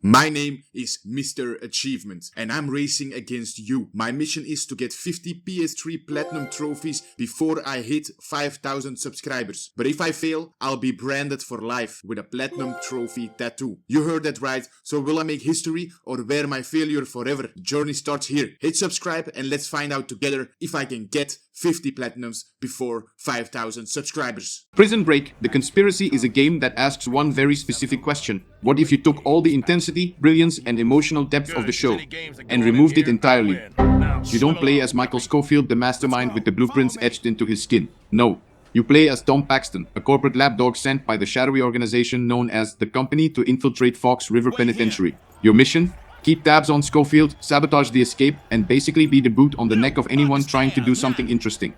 My name is Mr. Achievement, and I'm racing against you. My mission is to get 50 PS3 Platinum trophies before I hit 5,000 subscribers. But if I fail, I'll be branded for life with a Platinum trophy tattoo. You heard that right, so will I make history or wear my failure forever? The journey starts here. Hit subscribe and let's find out together if I can get 50 Platinums before 5,000 subscribers. Prison Break, The Conspiracy is a game that asks one very specific question. What if you took all the intensity, brilliance, and emotional depth of the show and removed it entirely? You don't play as Michael Scofield, the mastermind with the blueprints etched into his skin. No. You play as Tom Paxton, a corporate lapdog sent by the shadowy organization known as the Company to infiltrate Fox River Penitentiary. Your mission? Keep tabs on Scofield, sabotage the escape, and basically be the boot on the neck of anyone trying to do something interesting.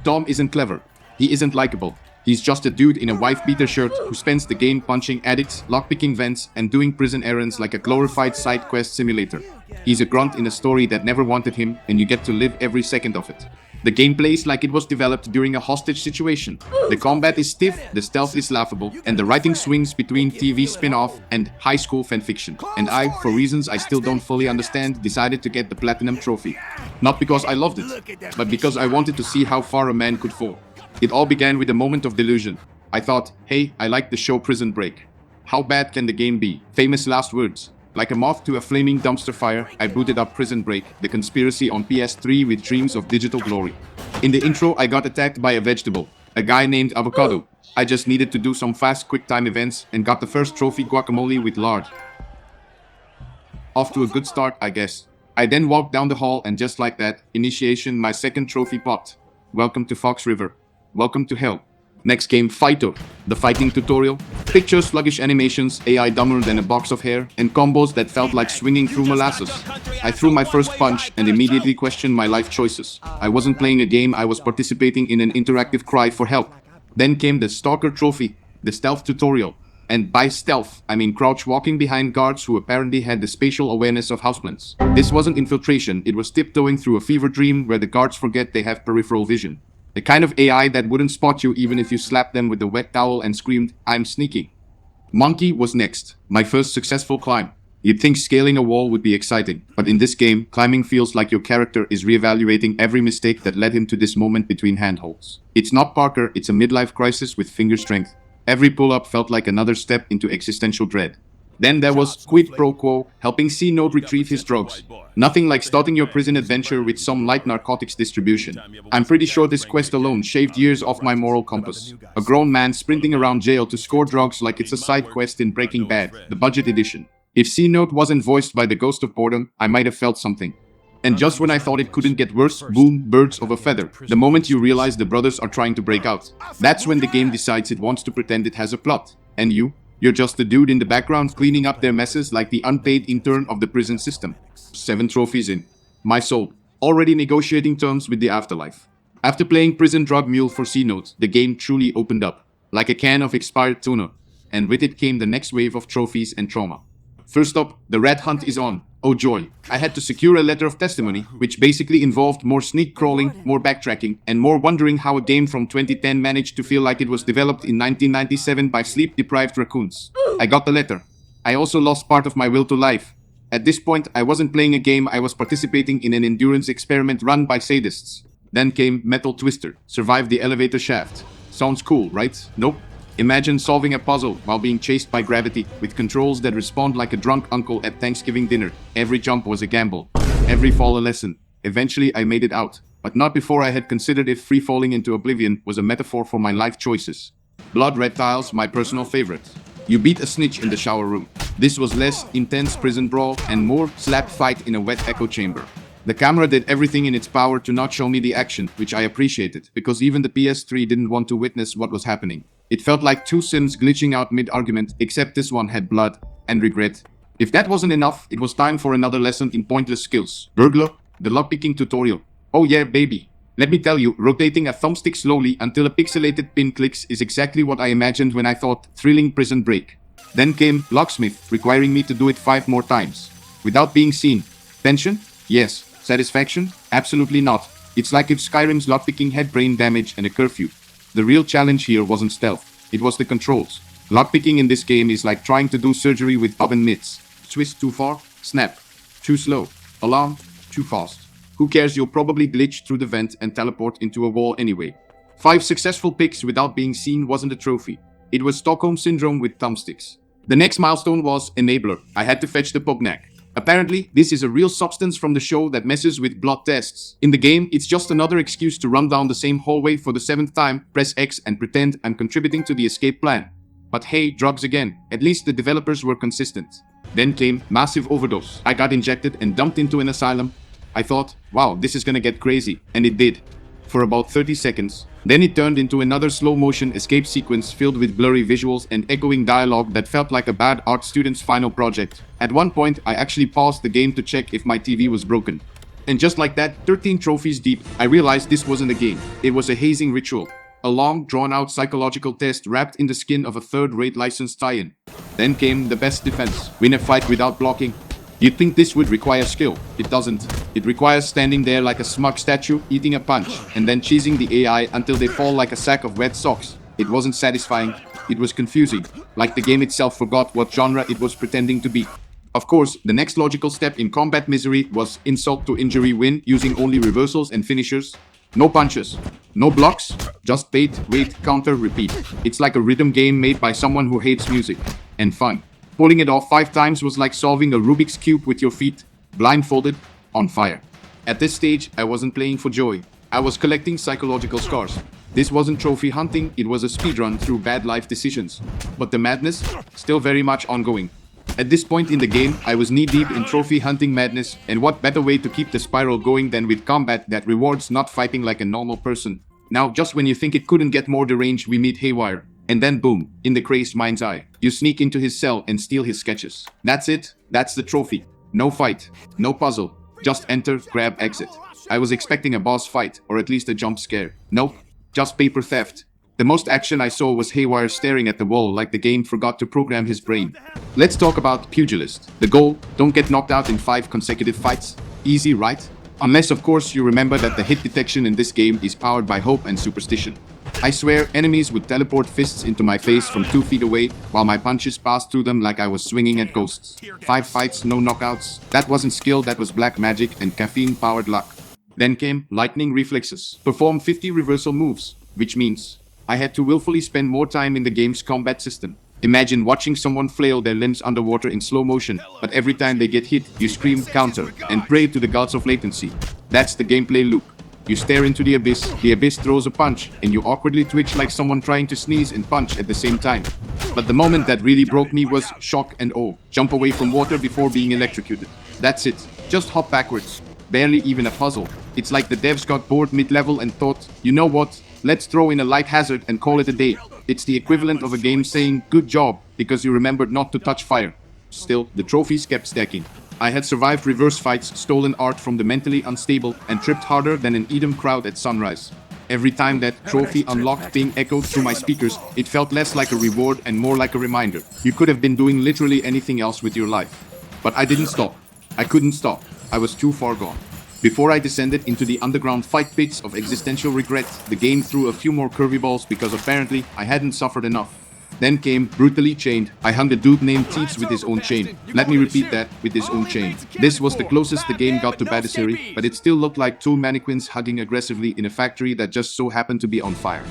Tom isn't clever. He isn't likable. He's just a dude in a wife-beater shirt who spends the game punching addicts, lockpicking vents, and doing prison errands like a glorified side quest simulator. He's a grunt in a story that never wanted him, and you get to live every second of it. The game plays like it was developed during a hostage situation. The combat is stiff, the stealth is laughable, and the writing swings between TV spin-off and high school fanfiction. And I, for reasons I still don't fully understand, decided to get the Platinum trophy. Not because I loved it, but because I wanted to see how far a man could fall. It all began with a moment of delusion. I thought, hey, I like the show Prison Break. How bad can the game be? Famous last words. Like a moth to a flaming dumpster fire, I booted up Prison Break, The Conspiracy on PS3 with dreams of digital glory. In the intro, I got attacked by a vegetable, a guy named Avocado. I just needed to do some fast quick time events and got the first trophy, guacamole with lard. Off to a good start, I guess. I then walked down the hall and just like that, initiation, my second trophy popped. Welcome to Fox River. Welcome to hell. Next game, Fighter, the fighting tutorial. Picture sluggish animations, AI dumber than a box of hair, and combos that felt like swinging through molasses. I threw my first punch and immediately questioned my life choices. I wasn't playing a game, I was participating in an interactive cry for help. Then came the Stalker Trophy, the stealth tutorial. And by stealth, I mean crouch walking behind guards who apparently had the spatial awareness of houseplants. This wasn't infiltration, it was tiptoeing through a fever dream where the guards forget they have peripheral vision. The kind of AI that wouldn't spot you even if you slapped them with a wet towel and screamed, "I'm sneaky." Monkey was next, my first successful climb. You'd think scaling a wall would be exciting, but in this game, climbing feels like your character is reevaluating every mistake that led him to this moment between handholds. It's not Parker, it's a midlife crisis with finger strength. Every pull-up felt like another step into existential dread. Then there was Quid Pro Quo, helping C-Note retrieve his drugs. Nothing like starting your prison adventure with some light narcotics distribution. I'm pretty sure this quest alone shaved years off my moral compass. A grown man sprinting around jail to score drugs like it's a side quest in Breaking Bad, the budget edition. If C-Note wasn't voiced by the ghost of boredom, I might have felt something. And just when I thought it couldn't get worse, boom, birds of a feather. The moment you realize the brothers are trying to break out. That's when the game decides it wants to pretend it has a plot. And you're just the dude in the background cleaning up their messes like the unpaid intern of the prison system. 7 trophies in. My soul. Already negotiating terms with the afterlife. After playing Prison Drug Mule for C-Note, the game truly opened up. Like a can of expired tuna. And with it came the next wave of trophies and trauma. First up, the rat hunt is on. Oh joy. I had to secure a letter of testimony, which basically involved more sneak crawling, more backtracking, and more wondering how a game from 2010 managed to feel like it was developed in 1997 by sleep-deprived raccoons. I got the letter. I also lost part of my will to life. At this point, I wasn't playing a game, I was participating in an endurance experiment run by sadists. Then came Metal Twister, survive the elevator shaft. Sounds cool, right? Nope. Imagine solving a puzzle while being chased by gravity with controls that respond like a drunk uncle at Thanksgiving dinner. Every jump was a gamble. Every fall a lesson. Eventually I made it out, but not before I had considered if free falling into oblivion was a metaphor for my life choices. Blood Red Tiles, my personal favorite. You beat a snitch in the shower room. This was less intense prison brawl and more slap fight in a wet echo chamber. The camera did everything in its power to not show me the action, which I appreciated, because even the PS3 didn't want to witness what was happening. It felt like 2 Sims glitching out mid-argument, except this one had blood and regret. If that wasn't enough, it was time for another lesson in pointless skills. Burglar, the lockpicking tutorial. Oh yeah, baby. Let me tell you, rotating a thumbstick slowly until a pixelated pin clicks is exactly what I imagined when I thought thrilling Prison Break. Then came Locksmith, requiring me to do it 5 more times. Without being seen. Tension? Yes. Satisfaction? Absolutely not. It's like if Skyrim's lockpicking had brain damage and a curfew. The real challenge here wasn't stealth, it was the controls. Lockpicking in this game is like trying to do surgery with oven mitts. Twist too far. Snap. Too slow. Alarm. Too fast. Who cares, you'll probably glitch through the vent and teleport into a wall anyway. 5 successful picks without being seen wasn't a trophy. It was Stockholm Syndrome with thumbsticks. The next milestone was Enabler. I had to fetch the Pugnac. Apparently, this is a real substance from the show that messes with blood tests. In the game, it's just another excuse to run down the same hallway for the 7th time, press X and pretend I'm contributing to the escape plan. But hey, drugs again. At least the developers were consistent. Then came Massive Overdose. I got injected and dumped into an asylum. I thought, wow, this is gonna get crazy. And it did. For about 30 seconds. Then it turned into another slow-motion escape sequence filled with blurry visuals and echoing dialogue that felt like a bad art student's final project. At one point, I actually paused the game to check if my TV was broken. And just like that, 13 trophies deep, I realized this wasn't a game. It was a hazing ritual. A long, drawn-out psychological test wrapped in the skin of a third-rate licensed tie-in. Then came the best defense. Win a fight without blocking. You'd think this would require skill. It doesn't. It requires standing there like a smug statue, eating a punch, and then cheesing the AI until they fall like a sack of wet socks. It wasn't satisfying. It was confusing. Like the game itself forgot what genre it was pretending to be. Of course, the next logical step in combat misery was insult to injury win using only reversals and finishers. No punches. No blocks. Just bait, wait, counter, repeat. It's like a rhythm game made by someone who hates music. And fun. Pulling it off 5 times was like solving a Rubik's Cube with your feet, blindfolded, on fire. At this stage, I wasn't playing for joy. I was collecting psychological scars. This wasn't trophy hunting, it was a speedrun through bad life decisions. But the madness, still very much ongoing. At this point in the game, I was knee-deep in trophy hunting madness, and what better way to keep the spiral going than with combat that rewards not fighting like a normal person. Now, just when you think it couldn't get more deranged, we meet Haywire. And then boom, in the crazed mind's eye, you sneak into his cell and steal his sketches. That's it, that's the trophy. No fight, no puzzle, just enter, grab, exit. I was expecting a boss fight, or at least a jump scare. Nope, just paper theft. The most action I saw was Haywire staring at the wall like the game forgot to program his brain. Let's talk about Pugilist. The goal, don't get knocked out in 5 consecutive fights. Easy, right? Unless of course you remember that the hit detection in this game is powered by hope and superstition. I swear, enemies would teleport fists into my face from 2 feet away, while my punches passed through them like I was swinging at ghosts. 5 fights, no knockouts. That wasn't skill, that was black magic and caffeine-powered luck. Then came lightning reflexes. Perform 50 reversal moves, which means I had to willfully spend more time in the game's combat system. Imagine watching someone flail their limbs underwater in slow motion, but every time they get hit, you scream counter and pray to the gods of latency. That's the gameplay loop. You stare into the abyss throws a punch, and you awkwardly twitch like someone trying to sneeze and punch at the same time. But the moment that really broke me was shock and awe. Jump away from water before being electrocuted. That's it. Just hop backwards. Barely even a puzzle. It's like the devs got bored mid-level and thought, you know what, let's throw in a light hazard and call it a day. It's the equivalent of a game saying, good job, because you remembered not to touch fire. Still, the trophies kept stacking. I had survived reverse fights, stolen art from the mentally unstable, and tripped harder than an Edom crowd at sunrise. Every time that trophy unlocked thing echoed through my speakers, it felt less like a reward and more like a reminder. You could have been doing literally anything else with your life. But I didn't stop. I couldn't stop. I was too far gone. Before I descended into the underground fight pits of existential regret, the game threw a few more curvy balls because apparently I hadn't suffered enough. Then came Brutally Chained. I hung a dude named Teats with his own chain. Let me repeat that, with his own chain. This was the closest the game got to badassery, but it still looked like 2 mannequins hugging aggressively in a factory that just so happened to be on fire.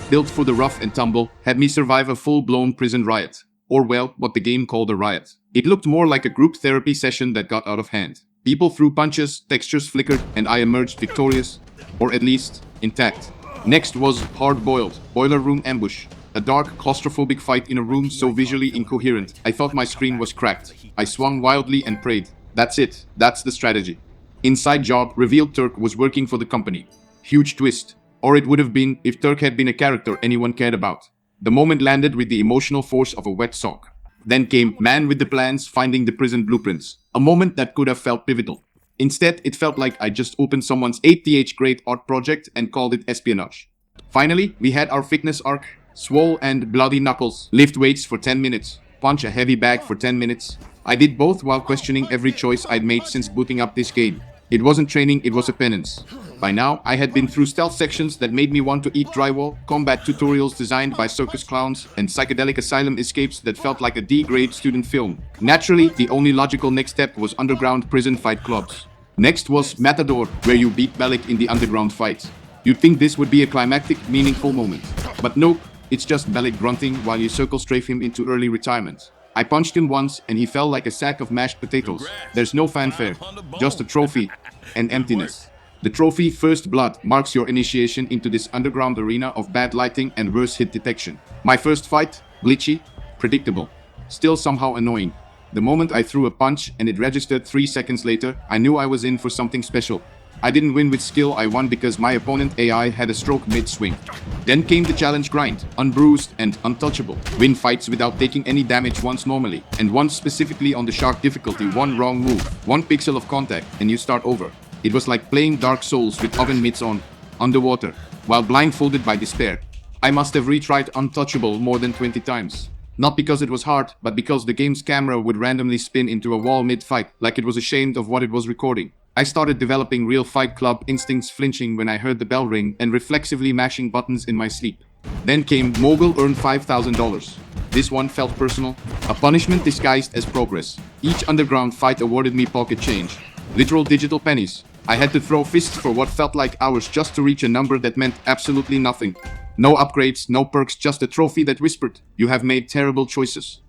Built for the rough and tumble, had me survive a full-blown prison riot. Or well, what the game called a riot. It looked more like a group therapy session that got out of hand. People threw punches, textures flickered, and I emerged victorious, or at least, intact. Next was Hard Boiled, Boiler Room Ambush. A dark, claustrophobic fight in a room so visually incoherent, I thought my screen was cracked. I swung wildly and prayed. That's it. That's the strategy. Inside job revealed Turk was working for the company. Huge twist. Or it would have been if Turk had been a character anyone cared about. The moment landed with the emotional force of a wet sock. Then came Man with the Plans finding the prison blueprints. A moment that could have felt pivotal. Instead, it felt like I just opened someone's 8th great art project and called it espionage. Finally, we had our fitness arc. Swole and bloody knuckles. Lift weights for 10 minutes. Punch a heavy bag for 10 minutes. I did both while questioning every choice I'd made since booting up this game. It wasn't training, it was a penance. By now, I had been through stealth sections that made me want to eat drywall, combat tutorials designed by circus clowns, and psychedelic asylum escapes that felt like a D-grade student film. Naturally, the only logical next step was underground prison fight clubs. Next was Matador, where you beat Bellic in the underground fights. You'd think this would be a climactic, meaningful moment. But nope, it's just Bellic grunting while you circle strafe him into early retirement. I punched him once and he fell like a sack of mashed potatoes. There's no fanfare, just a trophy and emptiness. The trophy, First Blood, marks your initiation into this underground arena of bad lighting and worse hit detection. My first fight, glitchy, predictable, still somehow annoying. The moment I threw a punch and it registered 3 seconds later, I knew I was in for something special. I didn't win with skill, I won because my opponent AI had a stroke mid-swing. Then came the challenge grind, unbruised and untouchable. Win fights without taking any damage once normally, and once specifically on the shark difficulty, one wrong move, 1 pixel of contact, and you start over. It was like playing Dark Souls with oven mitts on, underwater, while blindfolded by despair. I must have retried untouchable more than 20 times. Not because it was hard, but because the game's camera would randomly spin into a wall mid-fight, like it was ashamed of what it was recording. I started developing real Fight Club instincts, flinching when I heard the bell ring and reflexively mashing buttons in my sleep. Then came Mogul Earn $5,000. This one felt personal, a punishment disguised as progress. Each underground fight awarded me pocket change, literal digital pennies. I had to throw fists for what felt like hours just to reach a number that meant absolutely nothing. No upgrades, no perks, just a trophy that whispered, "You have made terrible choices."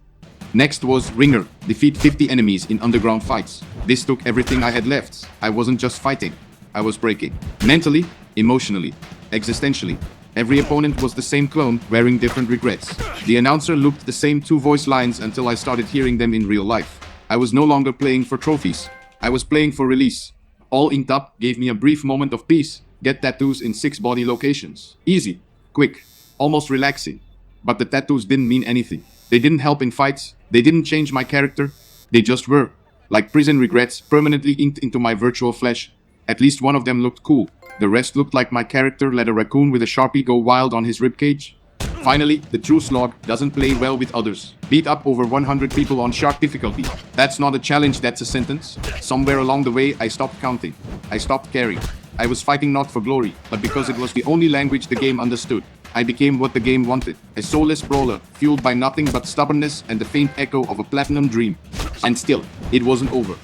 Next was Ringer, defeat 50 enemies in underground fights. This took everything I had left. I wasn't just fighting, I was breaking. Mentally, emotionally, existentially. Every opponent was the same clone, wearing different regrets. The announcer looped the same 2 voice lines until I started hearing them in real life. I was no longer playing for trophies, I was playing for release. All inked up, gave me a brief moment of peace. Get tattoos in 6 body locations. Easy, quick, almost relaxing. But the tattoos didn't mean anything. They didn't help in fights, they didn't change my character. They just were, like prison regrets, permanently inked into my virtual flesh. At least one of them looked cool. The rest looked like my character let a raccoon with a Sharpie go wild on his ribcage. Finally, the true slog doesn't play well with others. Beat up over 100 people on shark difficulty. That's not a challenge, that's a sentence. Somewhere along the way, I stopped counting. I stopped caring. I was fighting not for glory, but because it was the only language the game understood. I became what the game wanted. A soulless brawler, fueled by nothing but stubbornness and the faint echo of a platinum dream. And still, it wasn't over.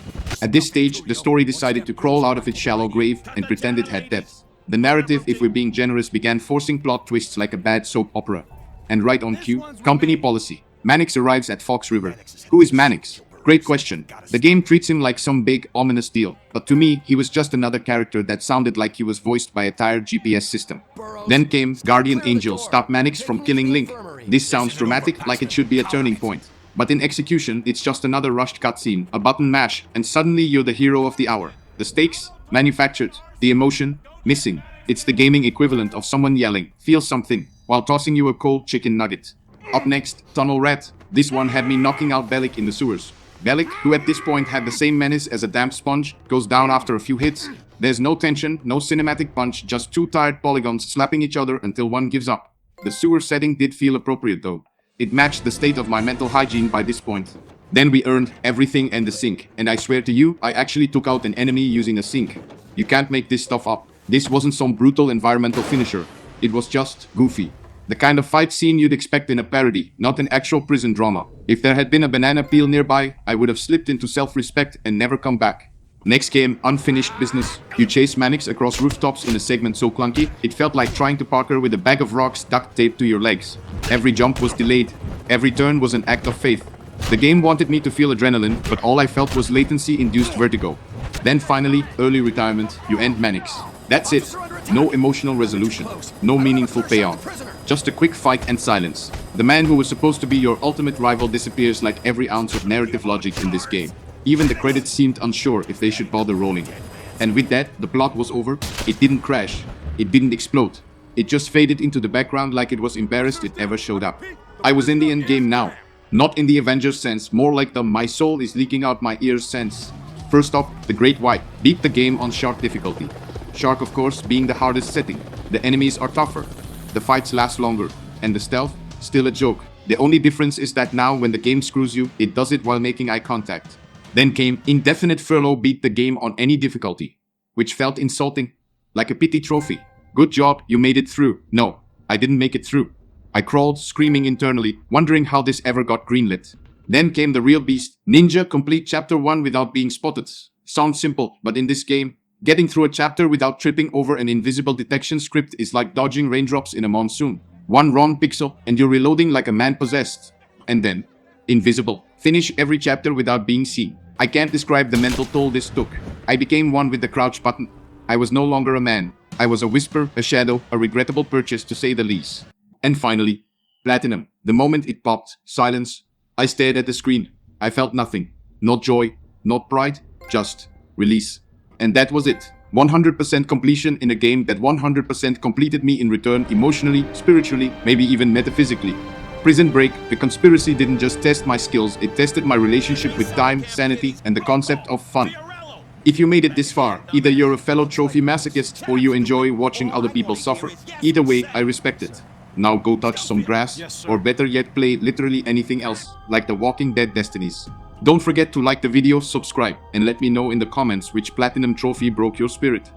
At this stage, the story decided to crawl out of its shallow grave and pretend it had depth. The narrative, if we're being generous, began forcing plot twists like a bad soap opera. And right on cue, company policy. Mannix arrives at Fox River. Who is Mannix? Great question. The game treats him like some big, ominous deal. But to me, he was just another character that sounded like he was voiced by a tired GPS system. Then came Guardian Angel, stop Mannix from killing Link. This sounds dramatic, like it should be a turning point. But in execution, it's just another rushed cutscene, a button mash, and suddenly you're the hero of the hour. The stakes? Manufactured. The emotion? Missing. It's the gaming equivalent of someone yelling, "Feel something," while tossing you a cold chicken nugget. Up next, Tunnel Rat. This one had me knocking out Bellic in the sewers. Bellic, who at this point had the same menace as a damp sponge, goes down after a few hits. There's no tension, no cinematic punch, just 2 tired polygons slapping each other until one gives up. The sewer setting did feel appropriate though. It matched the state of my mental hygiene by this point. Then we earned everything and the sink, and I swear to you, I actually took out an enemy using a sink. You can't make this stuff up. This wasn't some brutal environmental finisher. It was just goofy. The kind of fight scene you'd expect in a parody, not an actual prison drama. If there had been a banana peel nearby, I would have slipped into self-respect and never come back. Next came Unfinished Business. You chase Mannix across rooftops in a segment so clunky, it felt like trying to parkour with a bag of rocks duct taped to your legs. Every jump was delayed. Every turn was an act of faith. The game wanted me to feel adrenaline, but all I felt was latency-induced vertigo. Then finally, early retirement, you end Mannix. That's it. No emotional resolution. No meaningful payoff. Just a quick fight and silence. The man who was supposed to be your ultimate rival disappears like every ounce of narrative logic in this game. Even the credits seemed unsure if they should bother rolling. And with that, the plot was over. It didn't crash. It didn't explode. It just faded into the background like it was embarrassed it ever showed up. I was in the end game now. Not in the Avengers sense, more like the "my soul is leaking out my ears" sense. First up, the Great White beat the game on Shark difficulty. Shark, of course, being the hardest setting. The enemies are tougher. The fights last longer. And the stealth? Still a joke. The only difference is that now when the game screws you, it does it while making eye contact. Then came Indefinite Furlough beat the game on any difficulty. Which felt insulting. Like a pity trophy. Good job, you made it through. No, I didn't make it through. I crawled, screaming internally, wondering how this ever got greenlit. Then came the real beast. Ninja complete chapter 1 without being spotted. Sounds simple, but in this game, getting through a chapter without tripping over an invisible detection script is like dodging raindrops in a monsoon. One wrong pixel and you're reloading like a man possessed. And then, invisible. Finish every chapter without being seen. I can't describe the mental toll this took. I became one with the crouch button. I was no longer a man. I was a whisper, a shadow, a regrettable purchase to say the least. And finally, Platinum. The moment it popped, silence. I stared at the screen. I felt nothing. Not joy, not pride, just release. And that was it. 100% completion in a game that 100% completed me in return emotionally, spiritually, maybe even metaphysically. Prison Break, the conspiracy didn't just test my skills, it tested my relationship with time, sanity, and the concept of fun. If you made it this far, either you're a fellow trophy masochist or you enjoy watching other people suffer. Either way, I respect it. Now go touch some grass, or better yet play literally anything else, like the Walking Dead Destinies. Don't forget to like the video, subscribe, and let me know in the comments which platinum trophy broke your spirit.